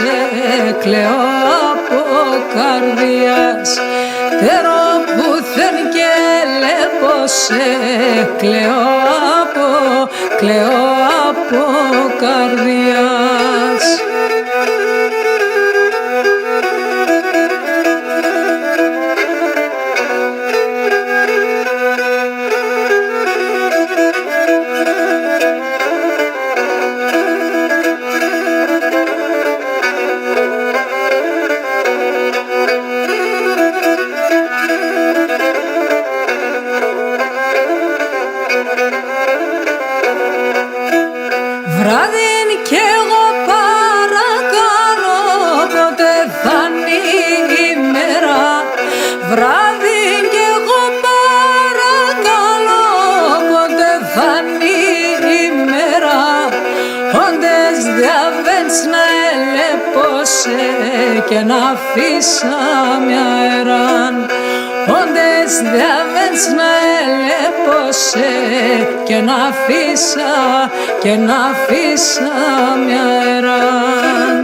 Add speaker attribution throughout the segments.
Speaker 1: σε κλαίω από καρδιάς. Τερό πουθεν και λέπω σε κλαίω από καρδιάς. Βράδυν κι εγώ παρακαλώ, πότε θα είναι η μέρα. Βράδυν κι εγώ παρακαλώ, πότε θα είναι η μέρα. Όντες διαβαίνεις να ελέπωσε και να αφήσα μια αεράν. Όντες διαβαίνεις να ελέπωσε και να αφήσα μια αεράν.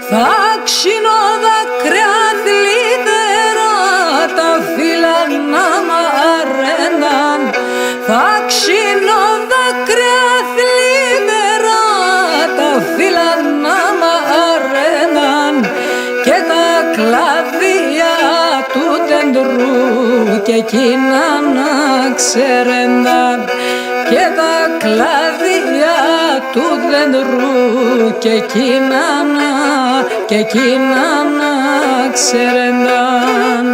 Speaker 1: Θα ξύνω δάκρυα θλιβερά, τα φύλλα να μ' αρέναν. Θα ξύνω δάκρυα θλιβερά, τα φύλλα να μ' αρέναν. Και τα κλαδιά του δέντρου και εκείνα να ξέρενταν. Και τα κλαδιά του δέντρου και εκείνα να ξέρενταν.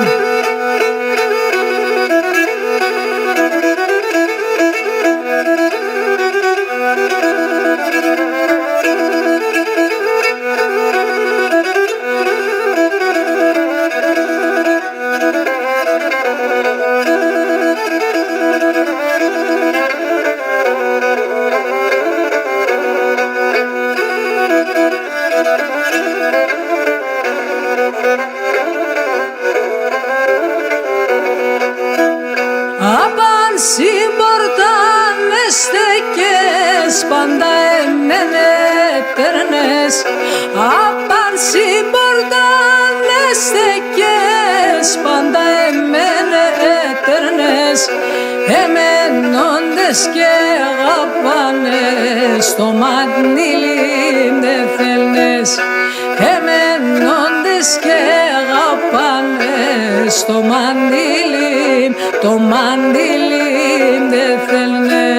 Speaker 1: Απάν συμπορτάνε στεκές, πάντα εμένε τερνές. Απάν συμπορτάνε στεκές, πάντα εμένε τερνές. Εμένοντες και αγαπάνε, στο μαντήλιν δε θέλνες. Εμένοντες και αγαπάνε, στο μαντήλιν, το μαντήλιν δε θέλνες.